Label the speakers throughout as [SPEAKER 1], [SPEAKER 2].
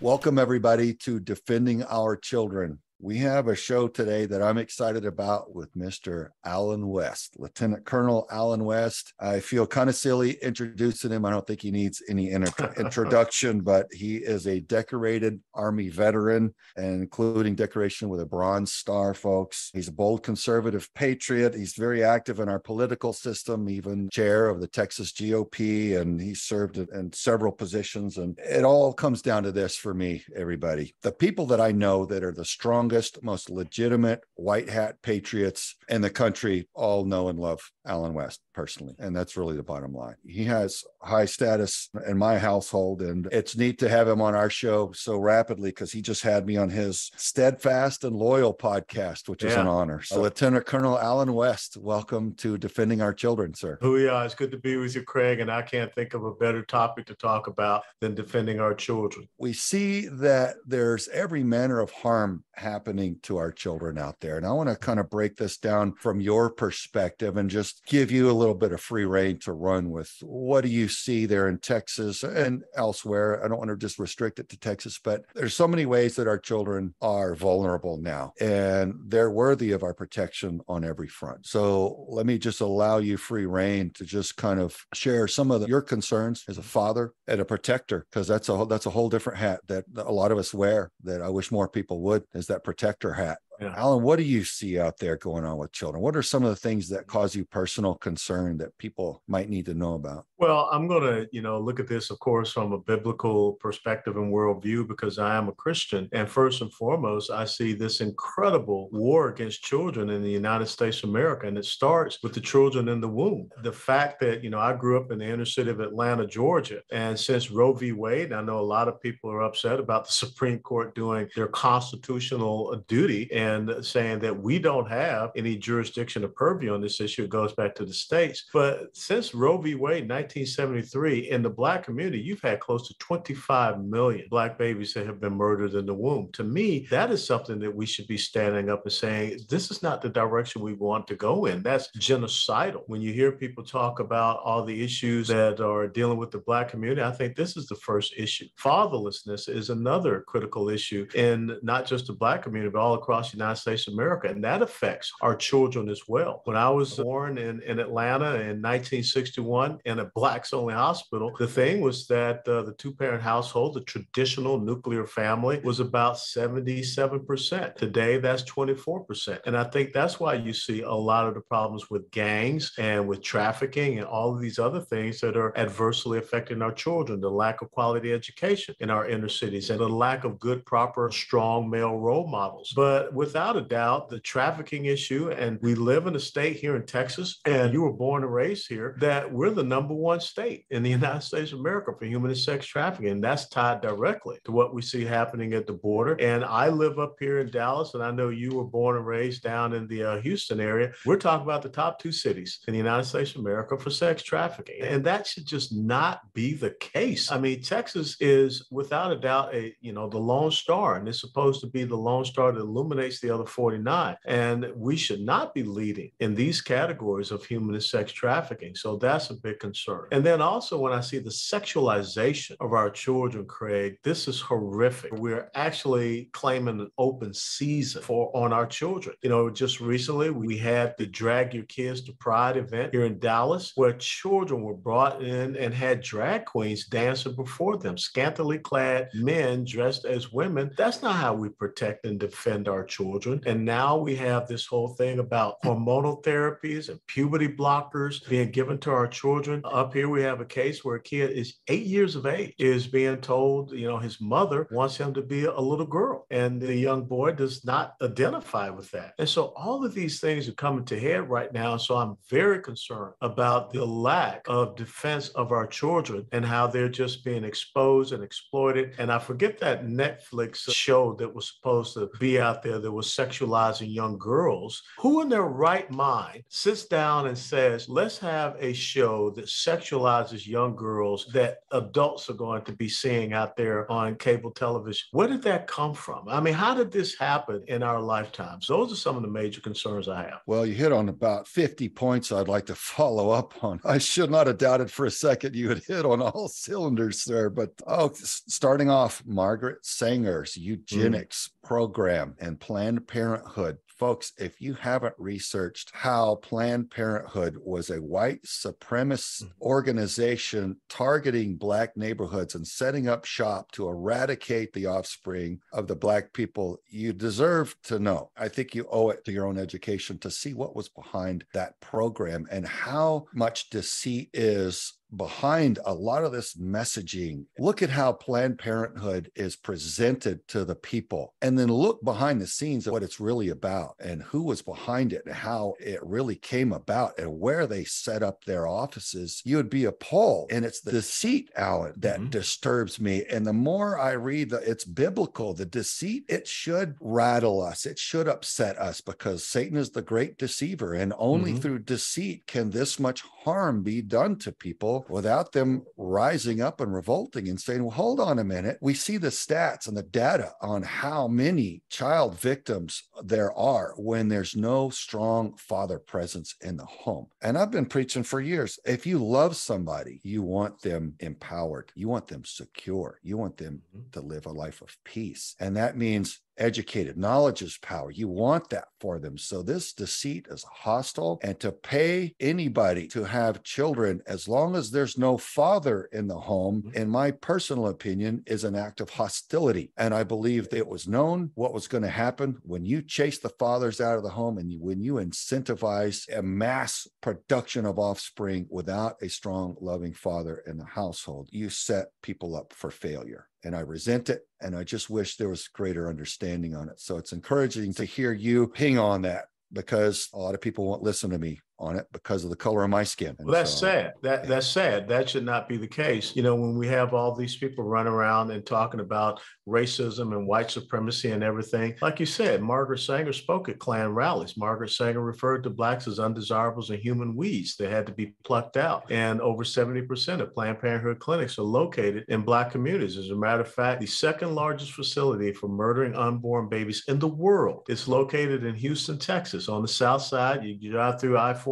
[SPEAKER 1] Welcome, everybody, to Defending Our Children. We have a show today that I'm excited about with Mr. Allen West, Lieutenant Colonel Allen West. I feel kind of silly introducing him. I don't think he needs any introduction, but he is a decorated Army veteran, including decoration with a Bronze Star, folks. He's a bold conservative patriot. He's very active in our political system, even chair of the Texas GOP, and he served in several positions. And it all comes down to this for me, everybody. The people that I know that are the strongest, most legitimate white hat patriots in the country all know and love Allen West personally. And that's really the bottom line. He has high status in my household, and it's neat to have him on our show so rapidly because he just had me on his Steadfast and Loyal podcast, which is an honor. So, Lieutenant Colonel Allen West, welcome to Defending Our Children, sir.
[SPEAKER 2] Booyah, it's good to be with you, Craig, and I can't think of a better topic to talk about than defending our children.
[SPEAKER 1] We see that there's every manner of harm happening to our children out there. And I want to kind of break this down from your perspective and just give you a little bit of free rein to run with. What do you see there in Texas and elsewhere? I don't want to just restrict it to Texas, but there's so many ways that our children are vulnerable now, and they're worthy of our protection on every front. So let me just allow you free rein to just kind of share some of your concerns as a father and a protector, because that's a whole different hat that a lot of us wear that I wish more people would, is that protector hat. Yeah. Allen, what do you see out there going on with children? What are some of the things that cause you personal concern that people might need to know about?
[SPEAKER 2] Well, I'm going to, look at this, of course, from a biblical perspective and worldview, because I am a Christian. And first and foremost, I see this incredible war against children in the United States of America. And it starts with the children in the womb. The fact that, I grew up in the inner city of Atlanta, Georgia. And since Roe v. Wade, I know a lot of people are upset about the Supreme Court doing their constitutional duty and saying that we don't have any jurisdiction or purview on this issue. It goes back to the states. But since Roe v. Wade, 1973, in the Black community, you've had close to 25 million Black babies that have been murdered in the womb. To me, that is something that we should be standing up and saying, this is not the direction we want to go in. That's genocidal. When you hear people talk about all the issues that are dealing with the Black community, I think this is the first issue. Fatherlessness is another critical issue in not just the Black community, but all across the United States of America. And that affects our children as well. When I was born in Atlanta in 1961 in a Blacks only hospital, the thing was that the two-parent household, the traditional nuclear family, was about 77%. Today, that's 24%. And I think that's why you see a lot of the problems with gangs and with trafficking and all of these other things that are adversely affecting our children, the lack of quality education in our inner cities and the lack of good, proper, strong male role models. But without a doubt, the trafficking issue, and we live in a state here in Texas, and you were born and raised here, that we're the number one state in the United States of America for human and sex trafficking. And that's tied directly to what we see happening at the border. And I live up here in Dallas, and I know you were born and raised down in the Houston area. We're talking about the top two cities in the United States of America for sex trafficking. And that should just not be the case. I mean, Texas is without a doubt the lone star, and it's supposed to be the lone star that illuminates the other 49. And we should not be leading in these categories of human and sex trafficking. So that's a big concern. And then also when I see the sexualization of our children, Craig, this is horrific. We're actually claiming an open season on our children. Just recently we had the Drag Your Kids to Pride event here in Dallas, where children were brought in and had drag queens dancing before them, scantily clad men dressed as women. That's not how we protect and defend our children. And now we have this whole thing about hormonal therapies and puberty blockers being given to our children. Up here, we have a case where a kid is 8 years of age, is being told, his mother wants him to be a little girl. And the young boy does not identify with that. And so all of these things are coming to head right now. So I'm very concerned about the lack of defense of our children and how they're just being exposed and exploited. And I forget that Netflix show that was supposed to be out there that that was sexualizing young girls. Who in their right mind sits down and says, let's have a show that sexualizes young girls that adults are going to be seeing out there on cable television? Where did that come from? I mean, how did this happen in our lifetimes? Those are some of the major concerns I have.
[SPEAKER 1] Well, you hit on about 50 points I'd like to follow up on. I should not have doubted for a second you had hit on all cylinders there. But starting off, Margaret Sanger's eugenics program and Planned Parenthood. Folks, if you haven't researched how Planned Parenthood was a white supremacist organization targeting Black neighborhoods and setting up shop to eradicate the offspring of the Black people, you deserve to know. I think you owe it to your own education to see what was behind that program and how much deceit is behind a lot of this messaging. Look at how Planned Parenthood is presented to the people, and then look behind the scenes of what it's really about and who was behind it and how it really came about and where they set up their offices. You would be appalled. And it's the deceit, Alan, that disturbs me. And the more I read it's biblical, the deceit, it should rattle us. It should upset us because Satan is the great deceiver. And only through deceit can this much harm be done to people without them rising up and revolting and saying, well, hold on a minute. We see the stats and the data on how many child victims there are when there's no strong father presence in the home. And I've been preaching for years. If you love somebody, you want them empowered. You want them secure. You want them to live a life of peace. And that means educated. Knowledge is power. You want that for them. So this deceit is hostile. And to pay anybody to have children, as long as there's no father in the home, in my personal opinion, is an act of hostility. And I believe that it was known what was going to happen when you chase the fathers out of the home and when you incentivize a mass production of offspring without a strong, loving father in the household. You set people up for failure. And I resent it. And I just wish there was greater understanding on it. So it's encouraging to hear you ping on that, because a lot of people won't listen to me on it because of the color of my skin.
[SPEAKER 2] Well, that's sad. That's sad. That should not be the case. You know, when we have all these people running around and talking about racism and white supremacy and everything, like you said, Margaret Sanger spoke at Klan rallies. Margaret Sanger referred to Blacks as undesirables and human weeds that had to be plucked out. And over 70% of Planned Parenthood clinics are located in Black communities. As a matter of fact, the second largest facility for murdering unborn babies in the world is located in Houston, Texas. On the south side, you drive through I-45,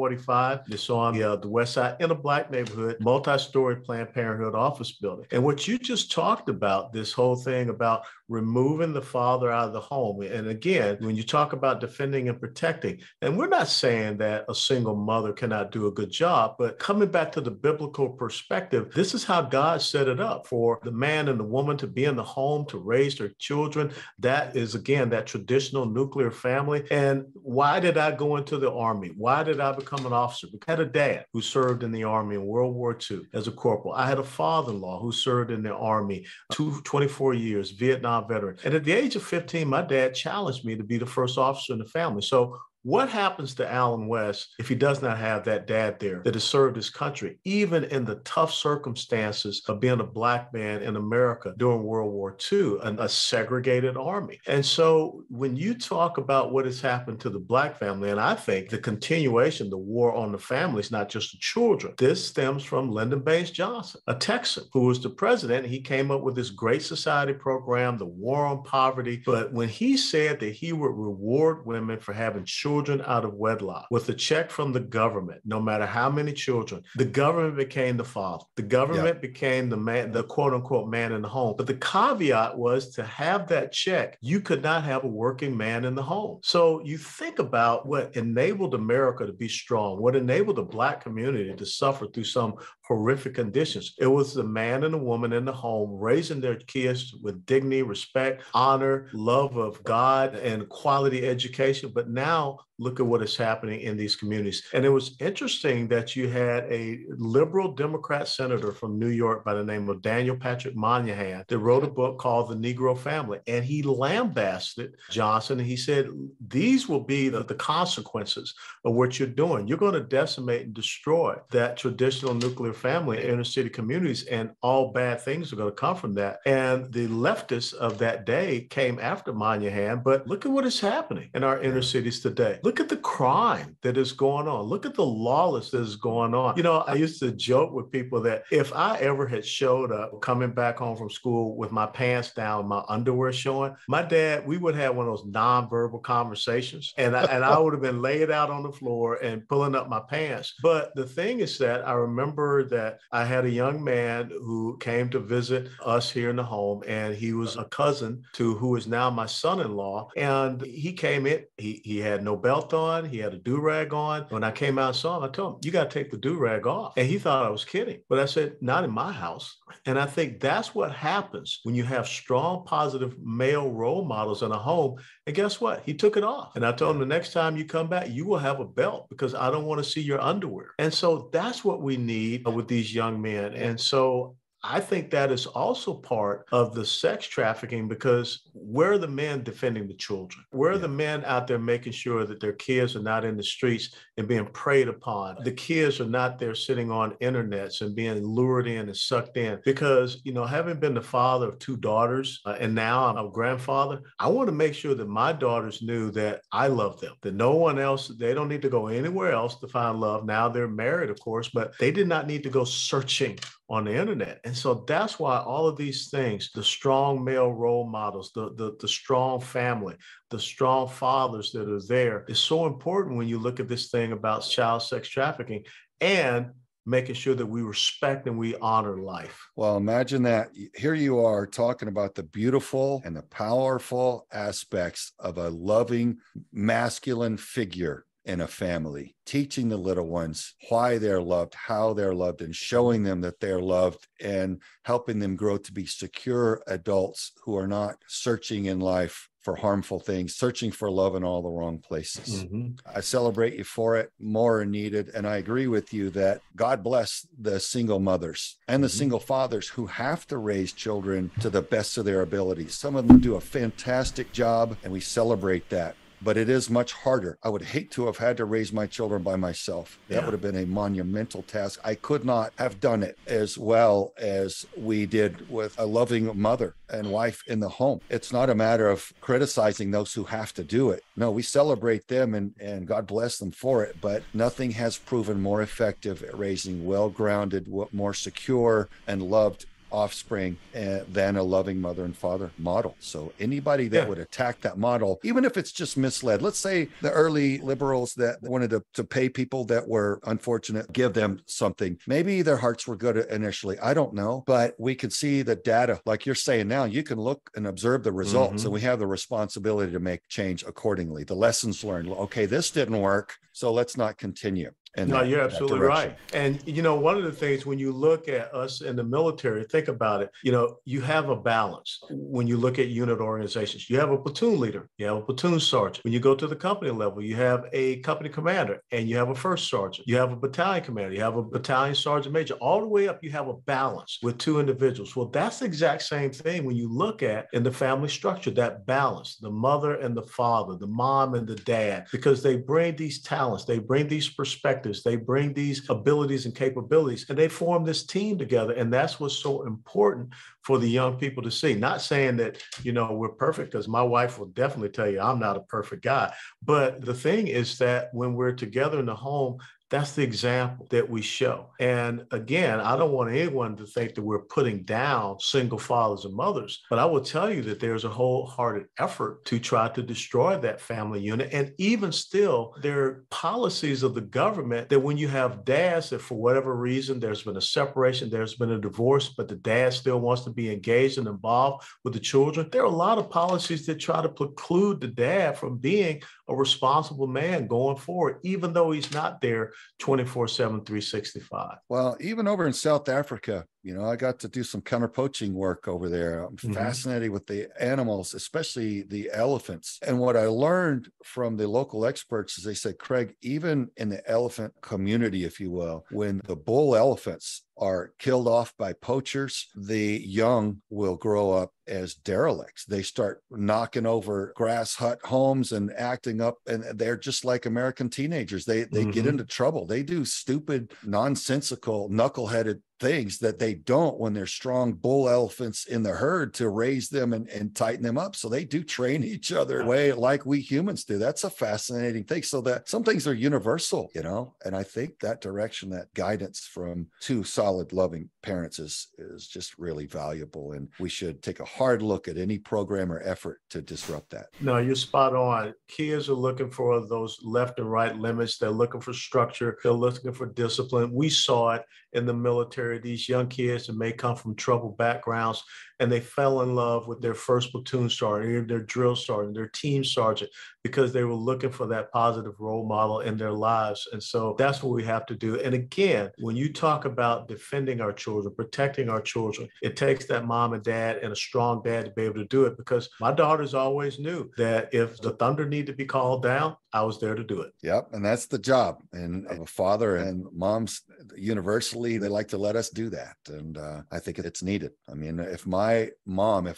[SPEAKER 2] it's on the west side in a Black neighborhood, multi-story Planned Parenthood office building. And what you just talked about, this whole thing about removing the father out of the home. And again, when you talk about defending and protecting, and we're not saying that a single mother cannot do a good job, but coming back to the biblical perspective, this is how God set it up for the man and the woman to be in the home, to raise their children. That is, again, that traditional nuclear family. And why did I go into the Army? Why did I become an officer? Because I had a dad who served in the Army in World War II as a corporal. I had a father-in-law who served in the Army 24 years, Vietnam veteran. And at the age of 15, my dad challenged me to be the first officer in the family. So what happens to Allen West if he does not have that dad there that has served his country, even in the tough circumstances of being a Black man in America during World War II, a segregated army? And so when you talk about what has happened to the Black family, and I think the continuation, the war on the family is not just the children. This stems from Lyndon Baines Johnson, a Texan who was the president. He came up with this Great Society program, the war on poverty. But when he said that he would reward women for having children out of wedlock with a check from the government, no matter how many children, the government became the father. The government became the man, the quote unquote man in the home. But the caveat was to have that check, you could not have a working man in the home. So you think about what enabled America to be strong, what enabled the Black community to suffer through some horrific conditions. It was the man and the woman in the home raising their kids with dignity, respect, honor, love of God, and quality education. But now look at what is happening in these communities. And it was interesting that you had a liberal Democrat senator from New York by the name of Daniel Patrick Moynihan that wrote a book called The Negro Family. And he lambasted Johnson. And he said, these will be the consequences of what you're doing. You're going to decimate and destroy that traditional nuclear family in inner city communities, and all bad things are going to come from that. And the leftists of that day came after Moynihan, but look at what is happening in our inner cities today. Look at the crime that is going on. Look at the lawlessness that is going on. You know, I used to joke with people that if I ever had showed up coming back home from school with my pants down, my underwear showing, my dad, we would have one of those nonverbal conversations, and I would have been laid out on the floor and pulling up my pants. But the thing is that I remember that I had a young man who came to visit us here in the home, and he was a cousin to who is now my son-in-law. And he came in, he had no belt on, he had a do-rag on. When I came out and saw him, I told him, you got to take the do-rag off. And he thought I was kidding. But I said, not in my house. And I think that's what happens when you have strong, positive male role models in a home. And guess what? He took it off. And I told him, the next time you come back, you will have a belt because I don't want to see your underwear. And so that's what we need with these young men. And so I think that is also part of the sex trafficking, because where are the men defending the children? Where are the men out there making sure that their kids are not in the streets and being preyed upon? The kids are not there sitting on internets and being lured in and sucked in. Because, you know, having been the father of two daughters and now I'm a grandfather, I want to make sure that my daughters knew that I love them, that no one else, they don't need to go anywhere else to find love. Now they're married, of course, but they did not need to go searching on the internet. And so that's why all of these things, the strong male role models, the strong family, the strong fathers that are there, is so important when you look at this thing about child sex trafficking and making sure that we respect and we honor life.
[SPEAKER 1] Well, imagine that. Here you are talking about the beautiful and the powerful aspects of a loving masculine figure in a family, teaching the little ones why they're loved, how they're loved, and showing them that they're loved, and helping them grow to be secure adults who are not searching in life for harmful things, searching for love in all the wrong places. I celebrate you for it. More are needed. And I agree with you that God bless the single mothers and the single fathers who have to raise children to the best of their abilities. Some of them do a fantastic job, and we celebrate that. But it is much harder. I would hate to have had to raise my children by myself. That would have been a monumental task. I could not have done it as well as we did with a loving mother and wife in the home. It's not a matter of criticizing those who have to do it. No, we celebrate them and God bless them for it. But nothing has proven more effective at raising well-grounded, more secure and loved offspring than a loving mother and father model. So anybody that would attack that model, even if it's just misled, let's say the early liberals that wanted to pay people that were unfortunate, give them something. Maybe their hearts were good initially. I don't know, but we could see the data. Like you're saying now, you can look and observe the results, and we have the responsibility to make change accordingly. The lessons learned. Okay, this didn't work, so let's not continue.
[SPEAKER 2] No, you're absolutely right. And, you know, one of the things when you look at us in the military, think about it, you know, you have a balance when you look at unit organizations. You have a platoon leader, you have a platoon sergeant. When you go to the company level, you have a company commander and you have a first sergeant. You have a battalion commander, you have a battalion sergeant major. All the way up, you have a balance with two individuals. Well, that's the exact same thing when you look at in the family structure, that balance, the mother and the father, the mom and the dad, because they bring these talents, they bring these perspectives, they bring these abilities and capabilities, and they form this team together. And that's what's so important for the young people to see. Not saying that, you know, we're perfect, because my wife will definitely tell you I'm not a perfect guy. But the thing is that when we're together in the home, that's the example that we show. And again, I don't want anyone to think that we're putting down single fathers and mothers, but I will tell you that there's a wholehearted effort to try to destroy that family unit. And even still, there are policies of the government that when you have dads that for whatever reason, there's been a separation, there's been a divorce, but the dad still wants to be engaged and involved with the children. There are a lot of policies that try to preclude the dad from being a responsible man going forward, even though he's not there 24/7, 365.
[SPEAKER 1] Well, even over in South Africa, I got to do some counter poaching work over there. I'm fascinated with the animals, especially the elephants. And what I learned from the local experts is they said, Craig, even in the elephant community, if you will, when the bull elephants are killed off by poachers, the young will grow up as derelicts. They start knocking over grass hut homes and acting up, and they're just like American teenagers. They get into trouble. They do stupid, nonsensical, knuckleheaded things that they don't when they're strong bull elephants in the herd to raise them and tighten them up. So they do train each other way like we humans do. That's a fascinating thing. So that some things are universal, and I think that direction, that guidance from two solid, loving parents is just really valuable. And we should take a hard look at any program or effort to disrupt that.
[SPEAKER 2] No, you're spot on. Kids are looking for those left and right limits. They're looking for structure. They're looking for discipline. We saw it in the military. These young kids that may come from troubled backgrounds, and they fell in love with their first platoon sergeant, their drill sergeant, their team sergeant, because they were looking for that positive role model in their lives. And so that's what we have to do. And again, when you talk about defending our children, protecting our children, it takes that mom and dad and a strong dad to be able to do it, because my daughters always knew that if the thunder needed to be called down, I was there to do it.
[SPEAKER 1] Yep. And that's the job. And a father and moms universally, they like to let us do that. And I think it's needed. I mean, if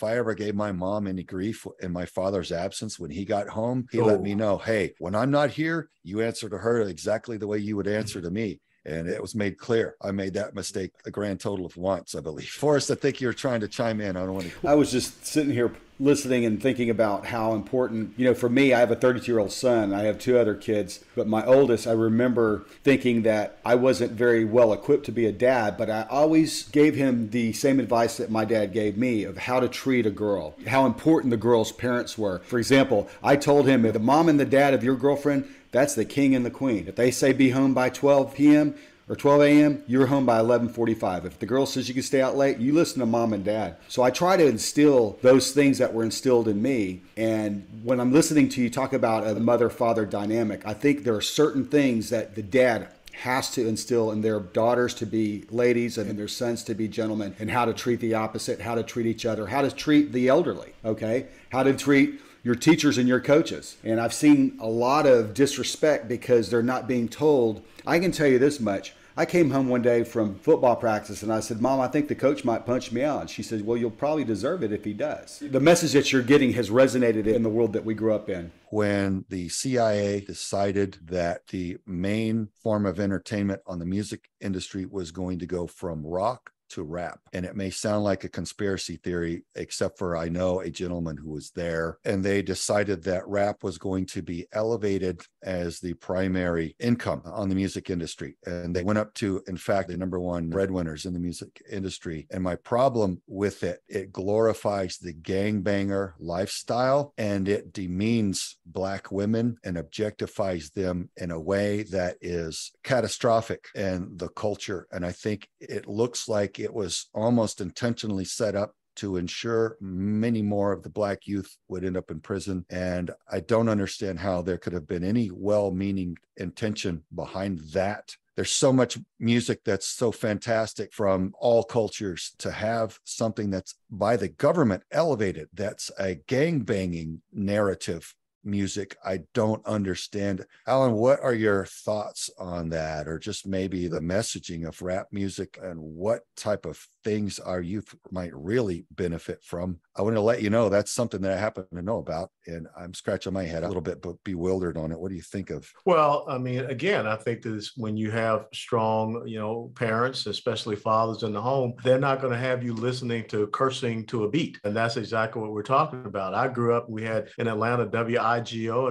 [SPEAKER 1] I ever gave my mom any grief in my father's absence, when he got home, he let me know, hey, when I'm not here, you answer to her exactly the way you would answer to me. And it was made clear. I made that mistake a grand total of once, I believe. Forrest, I think you're trying to chime in. I don't want to.
[SPEAKER 3] I was just sitting here listening and thinking about how important, for me, I have a 32-year-old son. I have two other kids, but my oldest, I remember thinking that I wasn't very well equipped to be a dad, but I always gave him the same advice that my dad gave me of how to treat a girl, how important the girl's parents were. For example, I told him, if the mom and the dad of your girlfriend, that's the king and the queen. If they say be home by 12 p.m. or 12 a.m., you're home by 11:45. If the girl says you can stay out late, you listen to mom and dad. So I try to instill those things that were instilled in me. And when I'm listening to you talk about a mother-father dynamic, I think there are certain things that the dad has to instill in their daughters to be ladies and their sons to be gentlemen, and how to treat the opposite, how to treat each other, how to treat the elderly, okay? How to treat your teachers and your coaches. And I've seen a lot of disrespect because they're not being told. I can tell you this much. I came home one day from football practice and I said, Mom, I think the coach might punch me out. And she said, well, you'll probably deserve it if he does. The message that you're getting has resonated in the world that we grew up in.
[SPEAKER 1] When the CIA decided that the main form of entertainment on the music industry was going to go from rock to rap. And it may sound like a conspiracy theory, except for I know a gentleman who was there, and they decided that rap was going to be elevated as the primary income on the music industry. And they went up to, in fact, the number one breadwinners in the music industry. And my problem with it, it glorifies the gangbanger lifestyle, and it demeans Black women and objectifies them in a way that is catastrophic in the culture. And I think it looks like it was almost intentionally set up to ensure many more of the Black youth would end up in prison. And I don't understand how there could have been any well-meaning intention behind that. There's so much music that's so fantastic from all cultures. To have something that's by the government elevated, that's a gang-banging narrative music, I don't understand. Alan, what are your thoughts on that, or just maybe the messaging of rap music, and what type of things our youth might really benefit from? I want to let you know that's something that I happen to know about, and I'm scratching my head a little bit but bewildered on it. What do you think of?
[SPEAKER 2] Well, I mean, again, I think that when you have strong, parents, especially fathers in the home, they're not going to have you listening to cursing to a beat. And that's exactly what we're talking about. I grew up, we had in Atlanta WIGO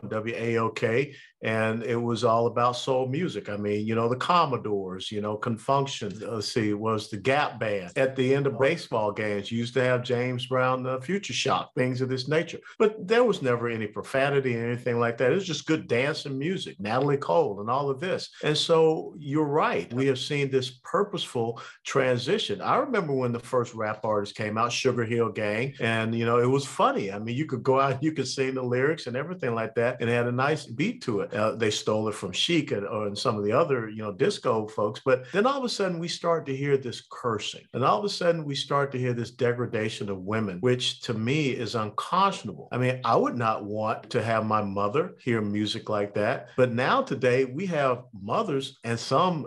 [SPEAKER 2] and WAOK, and it was all about soul music. I mean, the Commodores, Confunction, was the Gap Band. At the end of baseball games, you used to have James Brown, Future Shock, things of this nature. But there was never any profanity or anything like that. It was just good dancing music, Natalie Cole and all of this. And so you're right. We have seen this purposeful transition. I remember when the first rap artist came out, Sugar Hill Gang, and, it was funny. I mean, you could go out, you could sing the lyrics and everything. everything like that, and it had a nice beat to it. They stole it from Chic and some of the other, disco folks. But then all of a sudden we start to hear this cursing, and all of a sudden we start to hear this degradation of women, which to me is unconscionable. I mean, I would not want to have my mother hear music like that. But now today we have mothers and some,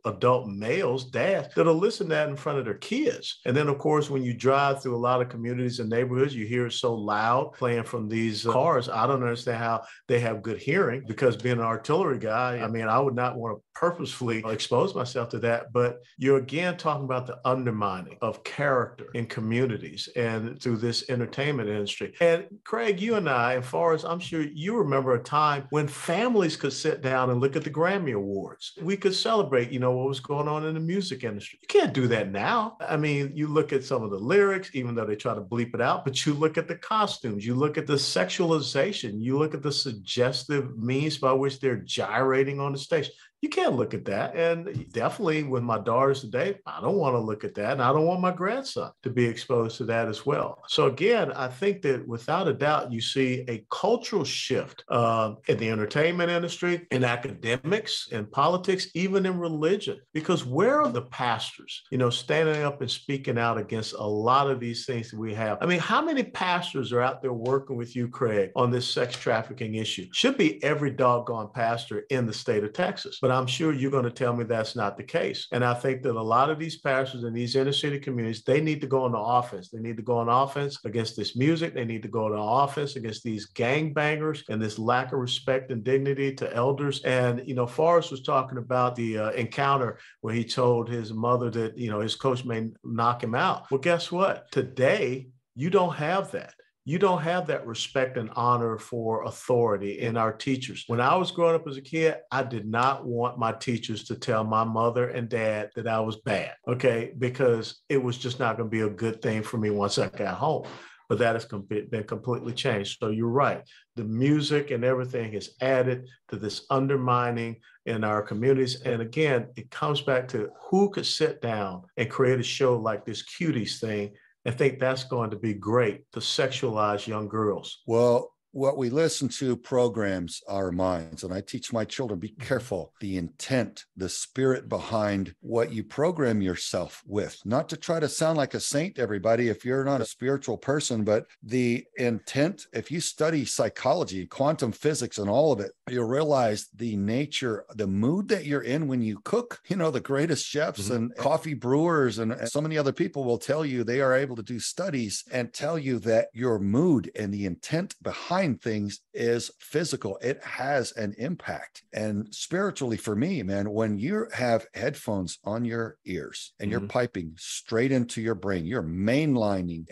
[SPEAKER 2] adult males, dads, that'll listen to that in front of their kids. And then, of course, when you drive through a lot of communities and neighborhoods, you hear it so loud playing from these cars. I don't understand how they have good hearing, because being an artillery guy, I mean, I would not want to purposefully expose myself to that. But you're again talking about the undermining of character in communities and through this entertainment industry. And Craig, you and I, as far as I'm sure you remember a time when families could sit down and look at the Grammy Awards. We could celebrate, what was going on in the music industry. You can't do that now. I mean, you look at some of the lyrics, even though they try to bleep it out, but you look at the costumes, you look at the sexualization, you look at the suggestive means by which they're gyrating on the stage. You can't look at that. And definitely with my daughters today, I don't want to look at that. And I don't want my grandson to be exposed to that as well. So again, I think that without a doubt, you see a cultural shift in the entertainment industry, in academics, in politics, even in religion. Because where are the pastors, standing up and speaking out against a lot of these things that we have? I mean, how many pastors are out there working with you, Craig, on this sex trafficking issue? Should be every doggone pastor in the state of Texas. But I'm sure you're going to tell me that's not the case. And I think that a lot of these pastors in these inner city communities, they need to go on the offense. They need to go on offense against this music. They need to go on offense against these gangbangers and this lack of respect and dignity to elders. And, Forrest was talking about the encounter where he told his mother that, his coach may knock him out. Well, guess what? Today, you don't have that. You don't have that respect and honor for authority in our teachers. When I was growing up as a kid, I did not want my teachers to tell my mother and dad that I was bad, okay? Because it was just not going to be a good thing for me once I got home. But that has been completely changed. So you're right. The music and everything has added to this undermining in our communities. And again, it comes back to who could sit down and create a show like this Cuties thing and think that's going to be great to sexualize young girls.
[SPEAKER 1] Well, what we listen to programs our minds. And I teach my children, be careful, the intent, the spirit behind what you program yourself with, not to try to sound like a saint, everybody, if you're not a spiritual person, but the intent. If you study psychology, quantum physics and all of it, you'll realize the nature, the mood that you're in when you cook. The greatest chefs and coffee brewers and so many other people will tell you, they are able to do studies and tell you that your mood and the intent behind things is physical. It has an impact. And spiritually, for me, man, when you have headphones on your ears and you're piping straight into your brain, you're mainlining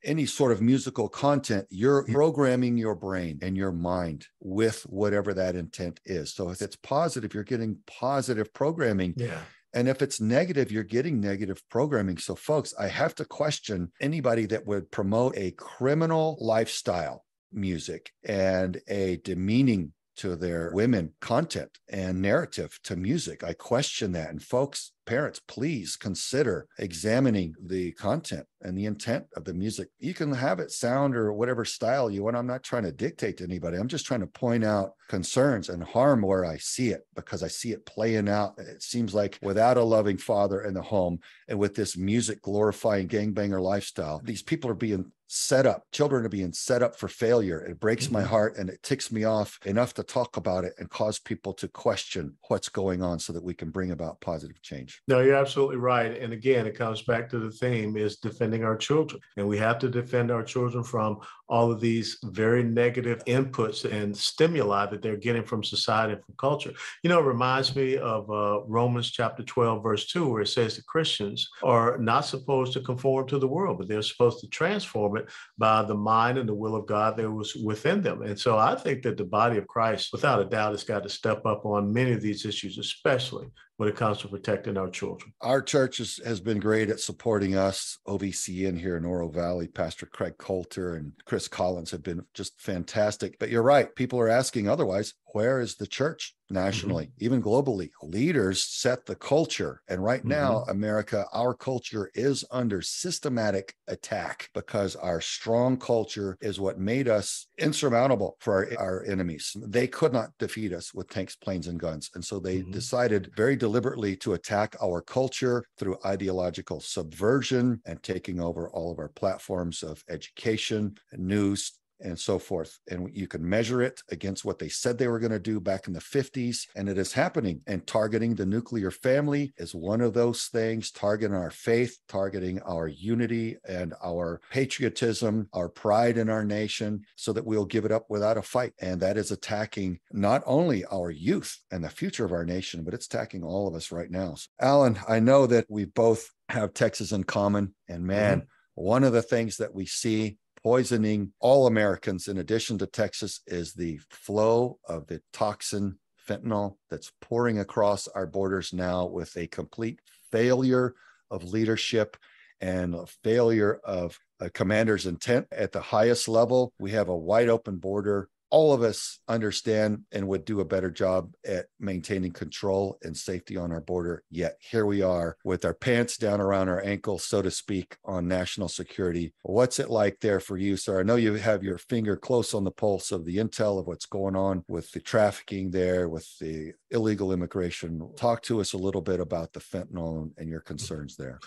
[SPEAKER 1] any sort of musical content, you're programming your brain and your mind with whatever that intent is. So if it's positive, you're getting positive programming.
[SPEAKER 2] Yeah.
[SPEAKER 1] And if it's negative, you're getting negative programming. So folks, I have to question anybody that would promote a criminal lifestyle music and a demeaning to their women content and narrative to music. I question that. And folks, parents, please consider examining the content and the intent of the music. You can have it sound or whatever style you want. I'm not trying to dictate to anybody. I'm just trying to point out concerns and harm where I see it, because I see it playing out. It seems like without a loving father in the home and with this music glorifying gangbanger lifestyle, these people are being set up. Children are being set up for failure. It breaks my heart and it ticks me off enough to talk about it and cause people to question what's going on so that we can bring about positive change.
[SPEAKER 2] No, you're absolutely right. And again, it comes back to the theme is defending our children. And we have to defend our children from all of these very negative inputs and stimuli that they're getting from society and from culture. It reminds me of Romans chapter 12, verse 2, where it says that Christians are not supposed to conform to the world, but they're supposed to transform it by the mind and the will of God that was within them. And so I think that the body of Christ, without a doubt, has got to step up on many of these issues, especially when it comes to protecting our children.
[SPEAKER 1] Our church has been great at supporting us. OVCN here in Oro Valley, Pastor Craig Coulter and Chris Collins have been just fantastic. But you're right. People are asking otherwise, where is the church nationally, even globally? Leaders set the culture. And right now, America, our culture is under systematic attack because our strong culture is what made us insurmountable for our enemies. They could not defeat us with tanks, planes, and guns. And so they decided very deliberately to attack our culture through ideological subversion and taking over all of our platforms of education, news, and so forth. And you can measure it against what they said they were going to do back in the 50s, and it is happening. And targeting the nuclear family is one of those things, targeting our faith, targeting our unity and our patriotism, our pride in our nation, so that we'll give it up without a fight. And that is attacking not only our youth and the future of our nation, but it's attacking all of us right now. So, Alan, I know that we both have Texas in common, and man, one of the things that we see poisoning all Americans, in addition to Texas, is the flow of the toxin fentanyl that's pouring across our borders now, with a complete failure of leadership and a failure of a commander's intent at the highest level. We have a wide open border. All of us understand and would do a better job at maintaining control and safety on our border. Yet here we are with our pants down around our ankles, so to speak, on national security. What's it like there for you, sir? I know you have your finger close on the pulse of the intel of what's going on with the trafficking there, with the illegal immigration. Talk to us a little bit about the fentanyl and your concerns there.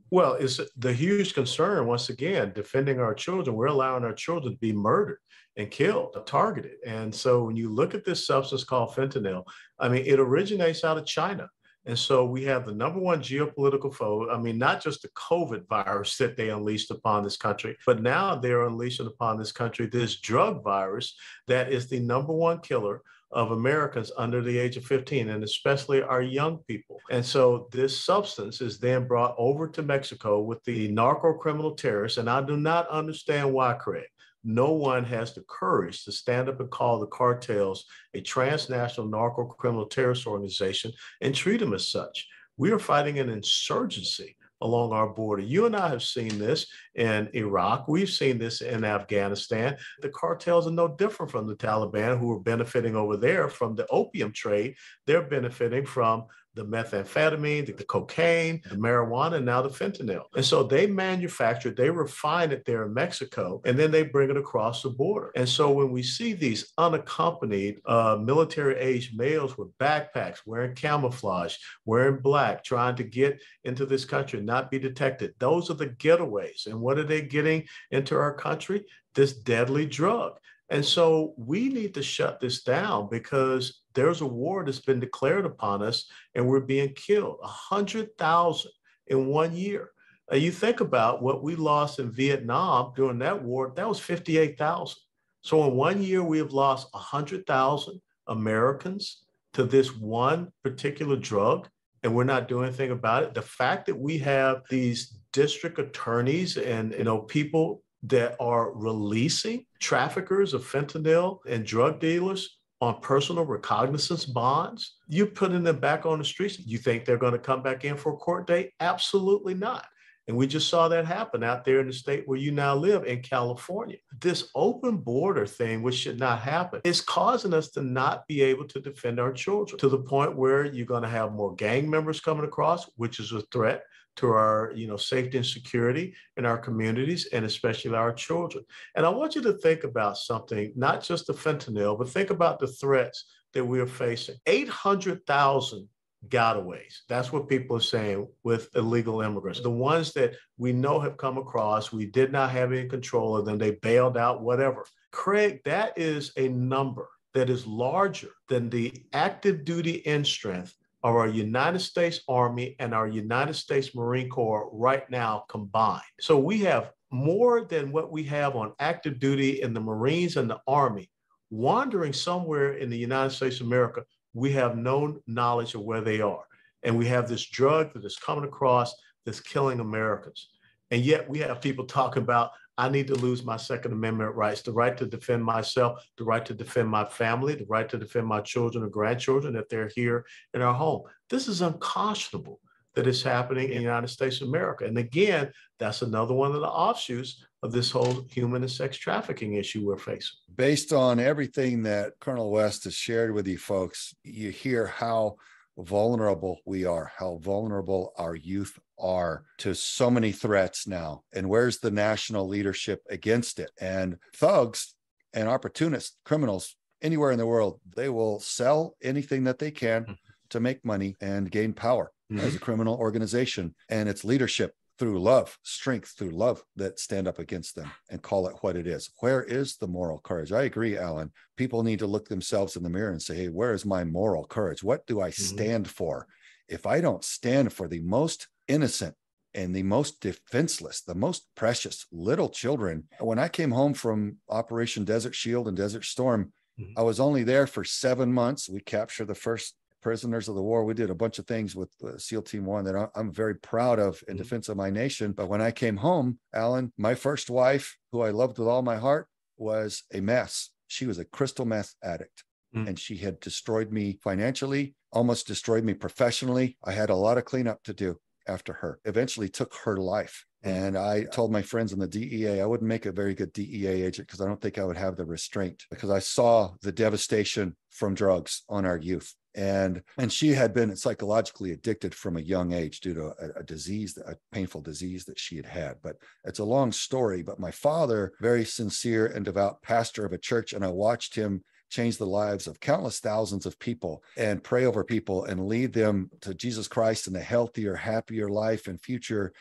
[SPEAKER 2] Well, it's the huge concern, once again, defending our children. We're allowing our children to be murdered and killed, targeted. And so when you look at this substance called fentanyl, I mean, it originates out of China. And so we have the number one geopolitical foe. I mean, not just the COVID virus that they unleashed upon this country, but now they're unleashing upon this country this drug virus that is the number one killer of Americans under the age of 15, and especially our young people. And so this substance is then brought over to Mexico with the narco criminal terrorists. And I do not understand why, Craig. No one has the courage to stand up and call the cartels a transnational narco criminal terrorist organization and treat them as such. We are fighting an insurgency along our border. You and I have seen this in Iraq. We've seen this in Afghanistan. The cartels are no different from the Taliban, who are benefiting over there from the opium trade. They're benefiting from the methamphetamine, the cocaine, the marijuana, and now the fentanyl. And so they manufacture it, they refine it there in Mexico, and then they bring it across the border. And so when we see these unaccompanied military-aged males with backpacks, wearing camouflage, wearing black, trying to get into this country and not be detected, those are the getaways. And what are they getting into our country? This deadly drug. And so we need to shut this down, because there's a war that's been declared upon us and we're being killed. 100,000 in 1 year. You think about what we lost in Vietnam during that war, that was 58,000. So in 1 year, we have lost 100,000 Americans to this one particular drug, and we're not doing anything about it. The fact that we have these district attorneys and people that are releasing traffickers of fentanyl and drug dealers on personal recognizance bonds, you putting them back on the streets. You think they're going to come back in for a court date? Absolutely not. And we just saw that happen out there in the state where you now live, in California. This open border thing, which should not happen, is causing us to not be able to defend our children, to the point where you're going to have more gang members coming across, which is a threat to our, safety and security in our communities, and especially our children. And I want you to think about something, not just the fentanyl, but think about the threats that we are facing. 800,000 gotaways. That's what people are saying with illegal immigrants. The ones that we know have come across, we did not have any control of them. They bailed out, whatever. Craig, that is a number that is larger than the active duty end strength of our United States Army and our United States Marine Corps right now combined. So we have more than what we have on active duty in the Marines and the Army wandering somewhere in the United States of America. We have no knowledge of where they are. And we have this drug that is coming across that's killing Americans. And yet we have people talking about, I need to lose my Second Amendment rights, the right to defend myself, the right to defend my family, the right to defend my children and grandchildren if they're here in our home. This is unconscionable that is happening in the United States of America. And again, that's another one of the offshoots of this whole human and sex trafficking issue we're facing.
[SPEAKER 1] Based on everything that Colonel West has shared with you folks, you hear how vulnerable we are, how vulnerable our youth are to so many threats now. And where's the national leadership against it? And thugs and opportunist criminals anywhere in the world, they will sell anything that they can to make money and gain power as a criminal organization. And it's leadership through love, strength through love that stand up against them and call it what it is. Where is the moral courage? I agree, Alan. People need to look themselves in the mirror and say, hey, where is my moral courage? What do I stand for? If I don't stand for the most innocent and the most defenseless, the most precious little children, when I came home from Operation Desert Shield and Desert Storm, I was only there for 7 months. We captured the first prisoners of the war. We did a bunch of things with SEAL Team 1 that I'm very proud of in defense of my nation. But when I came home, Alan, my first wife, who I loved with all my heart, was a mess. She was a crystal meth addict. And she had destroyed me financially, almost destroyed me professionally. I had a lot of cleanup to do after her. Eventually took her life. And I told my friends in the DEA, I wouldn't make a very good DEA agent because I don't think I would have the restraint, because I saw the devastation from drugs on our youth. And she had been psychologically addicted from a young age due to a disease, a painful disease that she had had. But it's a long story. But my father, very sincere and devout pastor of a church, and I watched him change the lives of countless thousands of people and pray over people and lead them to Jesus Christ and a healthier, happier life and future.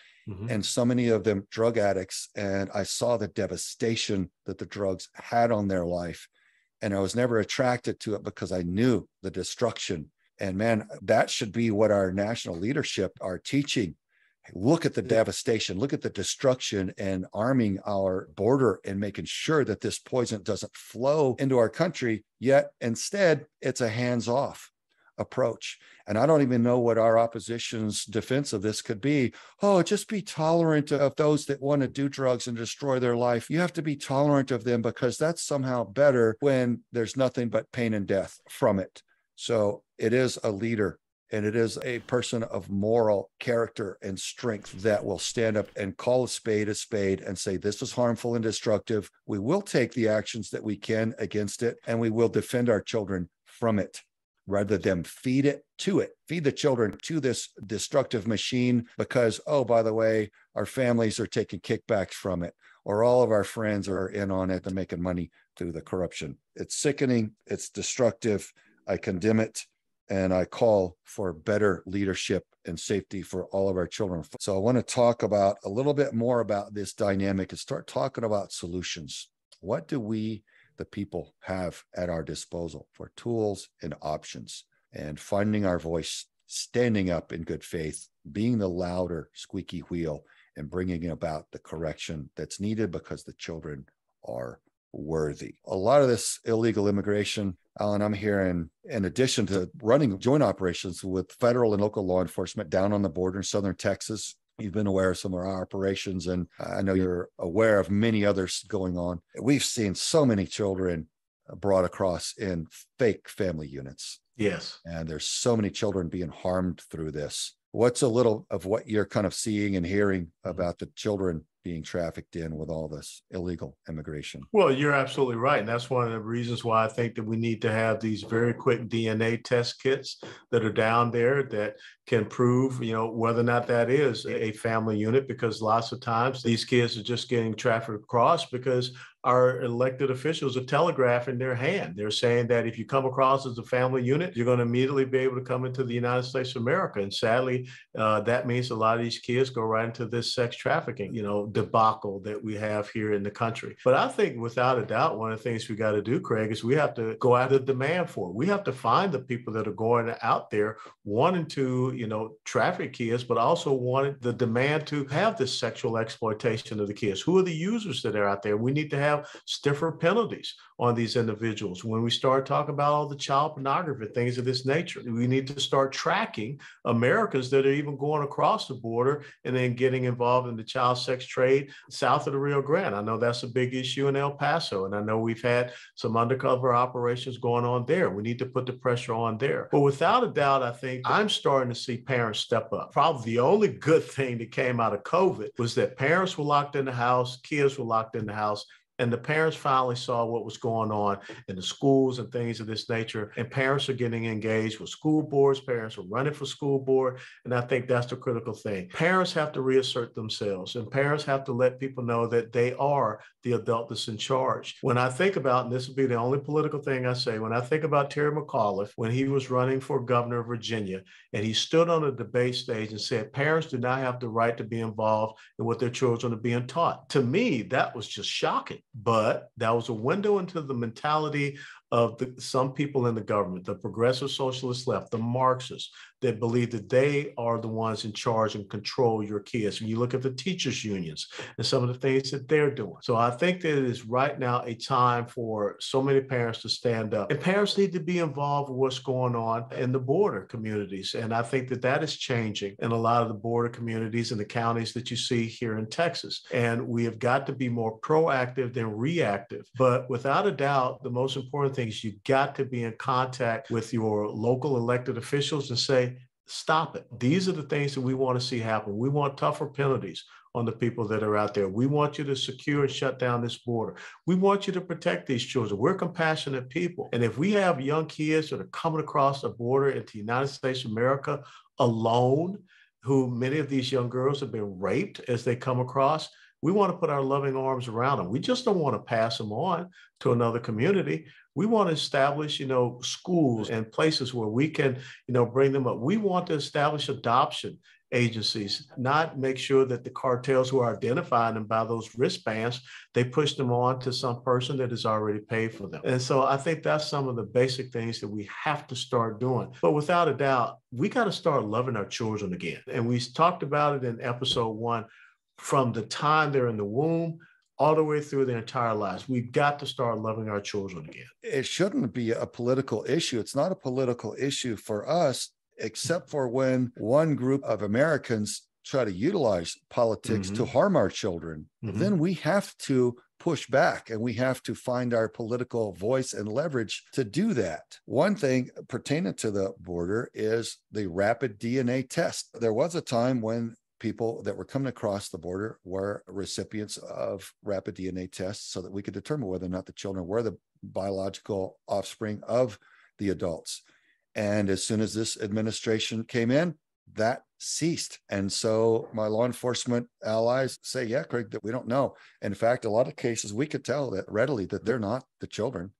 [SPEAKER 1] And so many of them drug addicts. And I saw the devastation that the drugs had on their life. And I was never attracted to it because I knew the destruction. And man, that should be what our national leadership are teaching. Look at the devastation, look at the destruction, and arming our border and making sure that this poison doesn't flow into our country. Yet instead, it's a hands-off approach. And I don't even know what our opposition's defense of this could be. Oh, just be tolerant of those that want to do drugs and destroy their life. You have to be tolerant of them because that's somehow better when there's nothing but pain and death from it. So it is a leader, and it is a person of moral character and strength that will stand up and call a spade and say, this is harmful and destructive. We will take the actions that we can against it, and we will defend our children from it, rather than feed the children to this destructive machine because, oh, by the way, our families are taking kickbacks from it, or all of our friends are in on it and making money through the corruption. It's sickening. It's destructive. I condemn it. And I call for better leadership and safety for all of our children. So I want to talk about a little bit more about this dynamic and start talking about solutions. What do we, the people, have at our disposal for tools and options, and finding our voice, standing up in good faith, being the louder squeaky wheel, and bringing about the correction that's needed because the children are worthy. A lot of this illegal immigration, Alan, I'm hearing, in addition to running joint operations with federal and local law enforcement down on the border in southern Texas. You've been aware of some of our operations, and I know you're aware of many others going on. We've seen so many children brought across in fake family units.
[SPEAKER 2] Yes.
[SPEAKER 1] And there's so many children being harmed through this. What's a little of what you're kind of seeing and hearing about the children being trafficked in with all this illegal immigration?
[SPEAKER 2] Well, you're absolutely right. And that's one of the reasons why I think that we need to have these very quick DNA test kits that are down there that can prove, whether or not that is a family unit, because lots of times these kids are just getting trafficked across because our elected officials are telegraphing their hand. They're saying that if you come across as a family unit, you're going to immediately be able to come into the United States of America. And sadly, that means a lot of these kids go right into this sex trafficking, debacle that we have here in the country. But I think without a doubt, one of the things we got to do, Craig, is we have to go out the demand for it. We have to find the people that are going out there wanting to, traffic kids, but also wanting the demand to have this sexual exploitation of the kids. Who are the users that are out there? We need to have stiffer penalties on these individuals. When we start talking about all the child pornography, things of this nature, we need to start tracking Americans that are even going across the border and then getting involved in the child sex trade south of the Rio Grande. I know that's a big issue in El Paso, and I know we've had some undercover operations going on there. We need to put the pressure on there. But without a doubt, I think I'm starting to see parents step up. Probably the only good thing that came out of COVID was that parents were locked in the house, kids were locked in the house, And the parents finally saw what was going on in the schools and things of this nature. And parents are getting engaged with school boards. Parents are running for school board. And I think that's the critical thing. Parents have to reassert themselves, and parents have to let people know that they are the adult that's in charge. When I think about, and this will be the only political thing I say, when I think about Terry McAuliffe, when he was running for governor of Virginia, and he stood on a debate stage and said, parents do not have the right to be involved in what their children are being taught. To me, that was just shocking. But that was a window into the mentality of some people in the government, the progressive socialist left, the Marxists, that believe that they are the ones in charge and control your kids. When you look at the teachers' unions and some of the things that they're doing. So I think that it is right now a time for so many parents to stand up. And parents need to be involved with what's going on in the border communities. And I think that that is changing in a lot of the border communities and the counties that you see here in Texas. And we have got to be more proactive than reactive. But without a doubt, the most important thing is you got to be in contact with your local elected officials and say, stop it. These are the things that we want to see happen. We want tougher penalties on the people that are out there. We want you to secure and shut down this border. We want you to protect these children. We're compassionate people. And if we have young kids that are coming across the border into the United States of America alone, who many of these young girls have been raped as they come across, we want to put our loving arms around them. We just don't want to pass them on to another community. We want to establish, schools and places where we can, bring them up. We want to establish adoption agencies, not make sure that the cartels who are identifying them by those wristbands, they push them on to some person that has already paid for them. And so I think that's some of the basic things that we have to start doing. But without a doubt, we got to start loving our children again. And we talked about it in episode 1, from the time they're in the womb all the way through their entire lives. We've got to start loving our children again.
[SPEAKER 1] It shouldn't be a political issue. It's not a political issue for us, except for when one group of Americans try to utilize politics to harm our children. Then we have to push back, and we have to find our political voice and leverage to do that. One thing pertaining to the border is the rapid DNA test. There was a time when people that were coming across the border were recipients of rapid DNA tests so that we could determine whether or not the children were the biological offspring of the adults. And as soon as this administration came in, that ceased. And so my law enforcement allies say, yeah, Craig, that we don't know. In fact, a lot of cases, we could tell that readily that they're not the children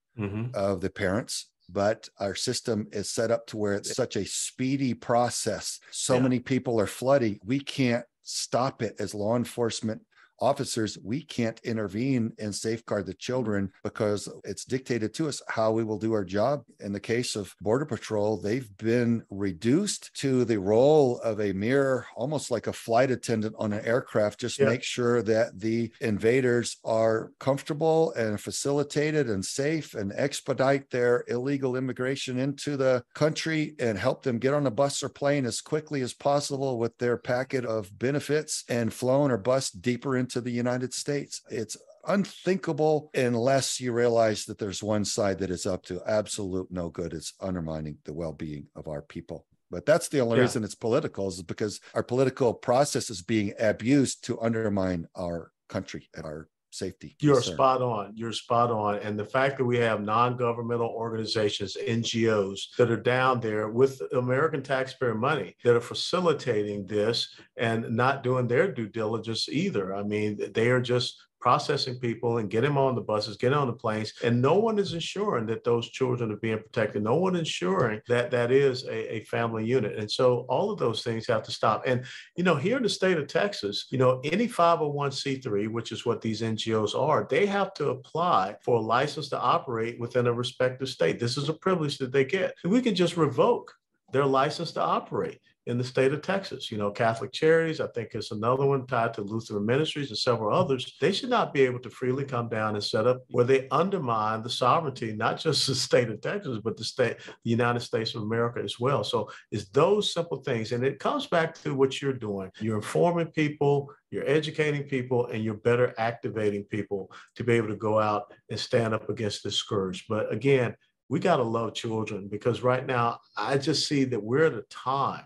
[SPEAKER 1] of the parents. But our system is set up to where it's such a speedy process. So many people are flooding. We can't stop it as law enforcement officers. We can't intervene and safeguard the children because it's dictated to us how we will do our job. In the case of Border Patrol, they've been reduced to the role of a mere, almost like a flight attendant on an aircraft, just make sure that the invaders are comfortable and facilitated and safe, and expedite their illegal immigration into the country and help them get on a bus or plane as quickly as possible with their packet of benefits and flown or bused deeper into the United States. It's unthinkable unless you realize that there's one side that is up to absolute no good. It's undermining the well-being of our people. But that's the only reason it's political, is because our political process is being abused to undermine our country and our safety.
[SPEAKER 2] You're spot on. You're spot on. And the fact that we have non-governmental organizations, NGOs, that are down there with American taxpayer money that are facilitating this and not doing their due diligence either. I mean, they are just processing people and getting them on the buses, getting on the planes, and no one is ensuring that those children are being protected. No one ensuring that that is a family unit. And so all of those things have to stop. And, here in the state of Texas, any 501c3, which is what these NGOs are, they have to apply for a license to operate within a respective state. This is a privilege that they get. And we can just revoke their license to operate in the state of Texas. Catholic Charities, I think it's another one tied to Lutheran Ministries and several others. They should not be able to freely come down and set up where they undermine the sovereignty, not just the state of Texas, but the United States of America as well. So it's those simple things. And it comes back to what you're doing. You're informing people, you're educating people, and you're better activating people to be able to go out and stand up against this scourge. But again, we got to love children, because right now I just see that we're at a time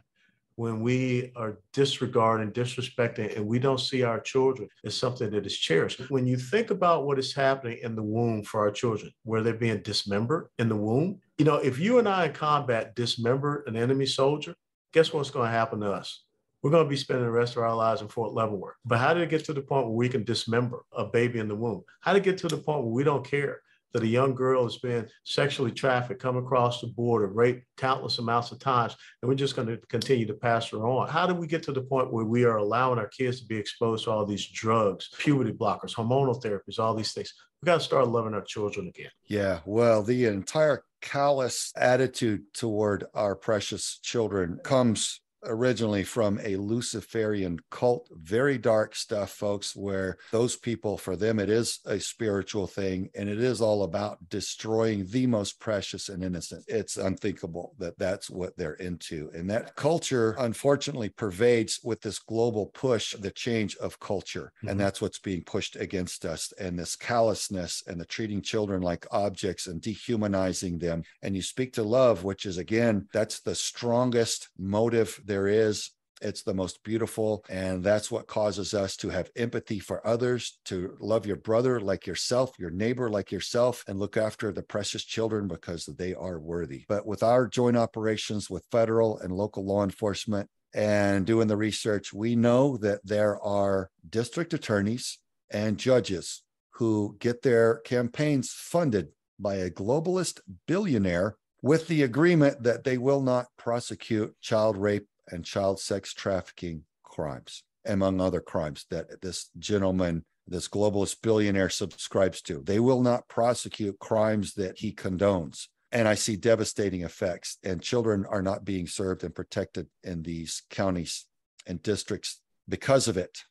[SPEAKER 2] when we are disregarding, disrespecting, and we don't see our children as something that is cherished. When you think about what is happening in the womb for our children, where they're being dismembered in the womb, if you and I in combat dismember an enemy soldier, guess what's going to happen to us? We're going to be spending the rest of our lives in Fort Leavenworth. But how did it get to the point where we can dismember a baby in the womb? How did it get to the point where we don't care that a young girl has been sexually trafficked, come across the border, raped countless amounts of times, and we're just going to continue to pass her on? How did we get to the point where we are allowing our kids to be exposed to all these drugs, puberty blockers, hormonal therapies, all these things? We got to start loving our children again.
[SPEAKER 1] Yeah, well, the entire callous attitude toward our precious children comes originally from a Luciferian cult, very dark stuff, folks, where those people, for them, it is a spiritual thing, and it is all about destroying the most precious and innocent. It's unthinkable that that's what they're into. And that culture, unfortunately, pervades with this global push, the change of culture. And that's what's being pushed against us. And this callousness and the treating children like objects and dehumanizing them. And you speak to love, which is, again, that's the strongest motive there is. It's the most beautiful, and that's what causes us to have empathy for others, to love your brother like yourself, your neighbor like yourself, and look after the precious children because they are worthy. But with our joint operations with federal and local law enforcement and doing the research, we know that there are district attorneys and judges who get their campaigns funded by a globalist billionaire with the agreement that they will not prosecute child rape and child sex trafficking crimes, among other crimes that this gentleman, this globalist billionaire, subscribes to. They will not prosecute crimes that he condones. And I see devastating effects, and children are not being served and protected in these counties and districts because of it.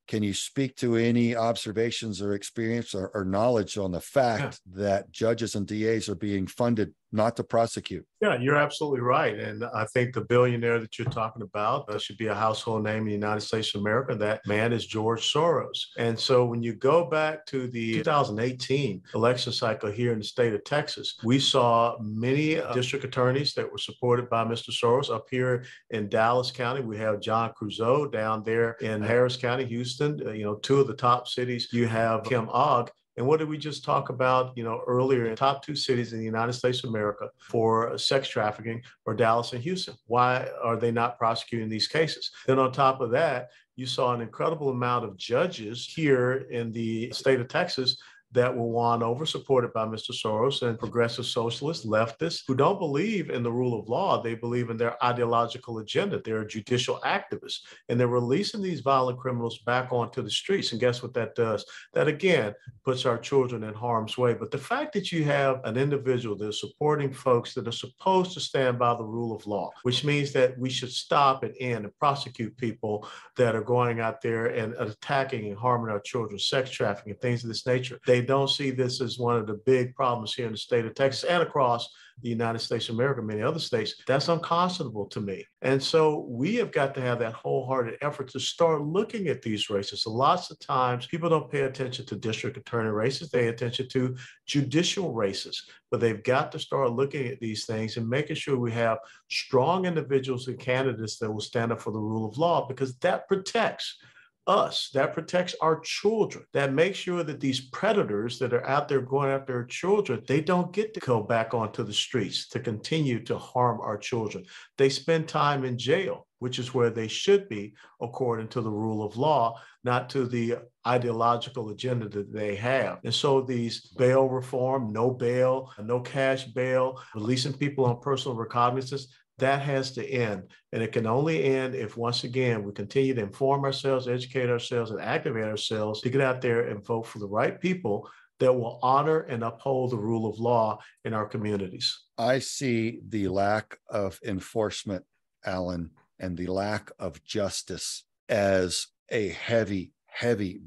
[SPEAKER 1] Can you speak to any observations or experience or knowledge on the fact that judges and DAs are being funded not to prosecute?
[SPEAKER 2] Yeah, you're absolutely right. And I think the billionaire that you're talking about should be a household name in the United States of America. That man is George Soros. And so when you go back to the 2018 election cycle here in the state of Texas, we saw many district attorneys that were supported by Mr. Soros. Up here in Dallas County, we have John Creuzot. Down there in Harris County, Houston, two of the top cities, you have Kim Ogg. And what did we just talk about, earlier in top two cities in the United States of America for sex trafficking or Dallas and Houston? Why are they not prosecuting these cases? Then on top of that, you saw an incredible amount of judges here in the state of Texas that were won over, supported by Mr. Soros and progressive socialists, leftists, who don't believe in the rule of law. They believe in their ideological agenda. They're judicial activists, and they're releasing these violent criminals back onto the streets. And guess what that does? That, again, puts our children in harm's way. But the fact that you have an individual that is supporting folks that are supposed to stand by the rule of law, which means that we should stop and end and prosecute people that are going out there and attacking and harming our children, sex trafficking, things of this nature. They don't see this as one of the big problems here in the state of Texas and across the United States of America, many other states. That's unconscionable to me. And so we have got to have that wholehearted effort to start looking at these races. So lots of times people don't pay attention to district attorney races. They pay attention to judicial races, but they've got to start looking at these things and making sure we have strong individuals and candidates that will stand up for the rule of law, because that protects us, that protects our children, that makes sure that these predators that are out there going after our children, they don't get to go back onto the streets to continue to harm our children. They spend time in jail, which is where they should be according to the rule of law, not to the ideological agenda that they have. And so these bail reform, no bail, no cash bail, releasing people on personal recognizance, that has to end. And it can only end if, once again, we continue to inform ourselves, educate ourselves, and activate ourselves to get out there and vote for the right people that will honor and uphold the rule of law in our communities.
[SPEAKER 1] I see the lack of enforcement, Alan, and the lack of justice as a heavy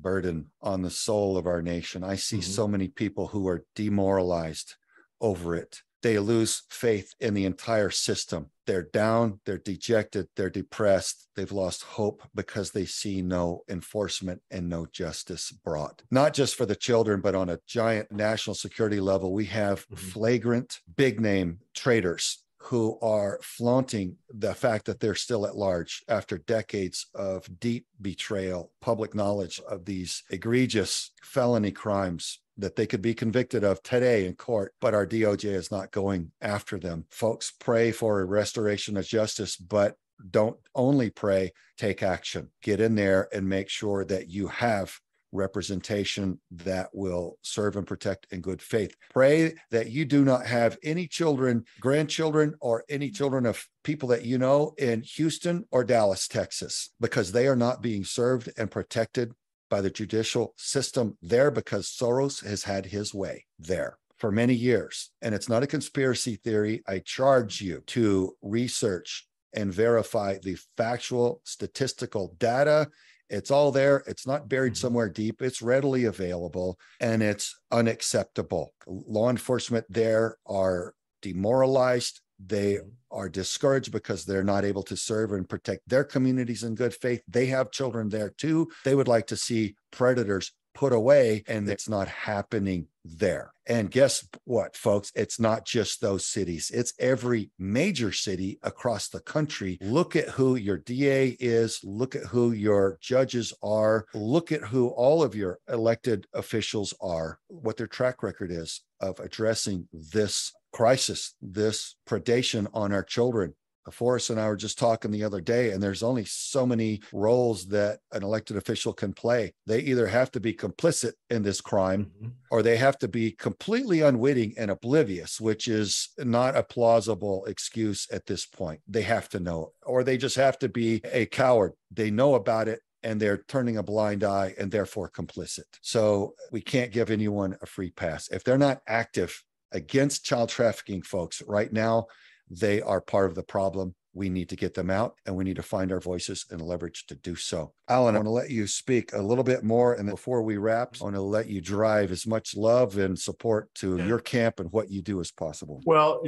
[SPEAKER 1] burden on the soul of our nation. I see so many people who are demoralized over it. They lose faith in the entire system. They're down, they're dejected, they're depressed. They've lost hope because they see no enforcement and no justice brought. Not just for the children, but on a giant national security level, we have flagrant, big name traitors who are flaunting the fact that they're still at large after decades of deep betrayal, public knowledge of these egregious felony crimes that they could be convicted of today in court, but our DOJ is not going after them. Folks, pray for a restoration of justice, but don't only pray, take action. Get in there and make sure that you have representation that will serve and protect in good faith. Pray that you do not have any children, grandchildren, or any children of people that you know in Houston or Dallas, Texas, because they are not being served and protected by the judicial system there, because Soros has had his way there for many years. And it's not a conspiracy theory. I charge you to research and verify the factual statistical data. It's all there. It's not buried somewhere deep. It's readily available, and it's unacceptable. Law enforcement there are demoralized. They are discouraged because they're not able to serve and protect their communities in good faith. They have children there too. They would like to see predators put away, and it's not happening there. And guess what, folks? It's not just those cities. It's every major city across the country. Look at who your DA is. Look at who your judges are. Look at who all of your elected officials are, what their track record is of addressing this crisis, this predation on our children. Forrest and I were just talking the other day, and there's only so many roles that an elected official can play. They either have to be complicit in this crime, or they have to be completely unwitting and oblivious, which is not a plausible excuse at this point. They have to know, or they just have to be a coward. They know about it, and they're turning a blind eye and therefore complicit. So we can't give anyone a free pass. If they're not active against child trafficking, folks, right now, they are part of the problem. We need to get them out, and we need to find our voices and leverage to do so. Alan, I want to let you speak a little bit more. And before we wrap, I want to let you drive as much love and support to your camp and what you do as possible.
[SPEAKER 2] Well,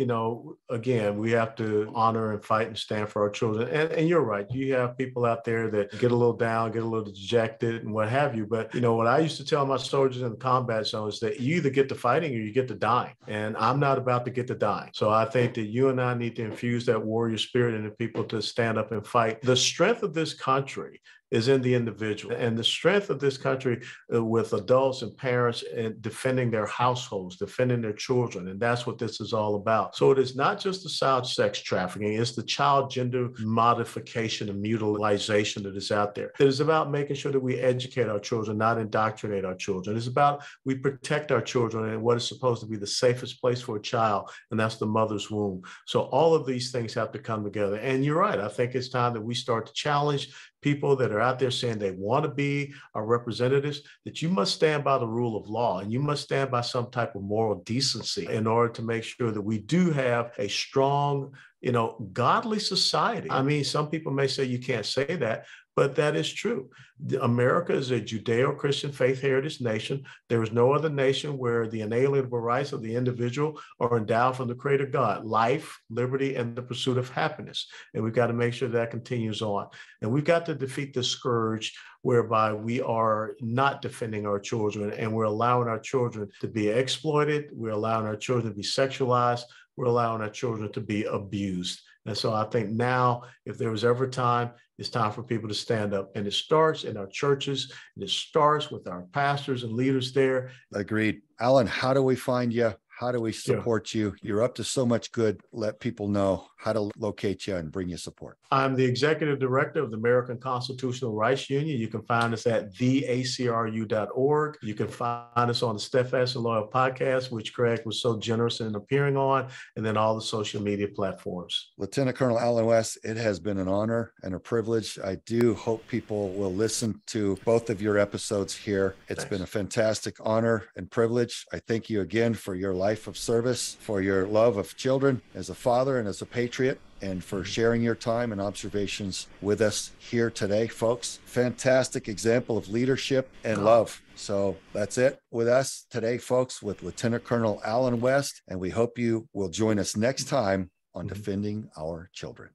[SPEAKER 2] again, we have to honor and fight and stand for our children. And you're right. You have people out there that get a little down, get a little dejected and what have you. But, what I used to tell my soldiers in the combat zone is that you either get to fighting or you get to dying. And I'm not about to get to dying. So I think that you and I need to infuse that warrior spirit into people to stand up and fight. The strength of this country is in the individual, and the strength of this country with adults and parents and defending their households, defending their children. And that's what this is all about. So it is not just the child sex trafficking, it's the child gender modification and mutilization that is out there. It is about making sure that we educate our children, not indoctrinate our children. It's about we protect our children in what is supposed to be the safest place for a child, and that's the mother's womb. So all of these things have to come together. And you're right. I think it's time that we start to challenge people that are out there saying they want to be our representatives, that you must stand by the rule of law and you must stand by some type of moral decency in order to make sure that we do have a strong, godly society. I mean, some people may say you can't say that, but that is true. America is a Judeo-Christian faith heritage nation. There is no other nation where the inalienable rights of the individual are endowed from the Creator God: life, liberty, and the pursuit of happiness. And we've got to make sure that continues on. And we've got to defeat the scourge whereby we are not defending our children and we're allowing our children to be exploited. We're allowing our children to be sexualized. We're allowing our children to be abused. And so I think now, if there was ever time, it's time for people to stand up. And it starts in our churches, and it starts with our pastors and leaders there.
[SPEAKER 1] Agreed. Alan, how do we find you? How do we support you? You're up to so much good. Let people know how to locate you and bring you support.
[SPEAKER 2] I'm the executive director of the American Constitutional Rights Union. You can find us at theacru.org. You can find us on the Steadfast and Loyal podcast, which Craig was so generous in appearing on, and then all the social media platforms.
[SPEAKER 1] Lieutenant Colonel Alan West, it has been an honor and a privilege. I do hope people will listen to both of your episodes here. It's been a fantastic honor and privilege. I thank you again for your life of service, for your love of children as a father and as a patriot, and for sharing your time and observations with us here today, folks. Fantastic example of leadership and love. So that's it with us today, folks, with Lieutenant Colonel Alan West, and we hope you will join us next time on Defending Our Children.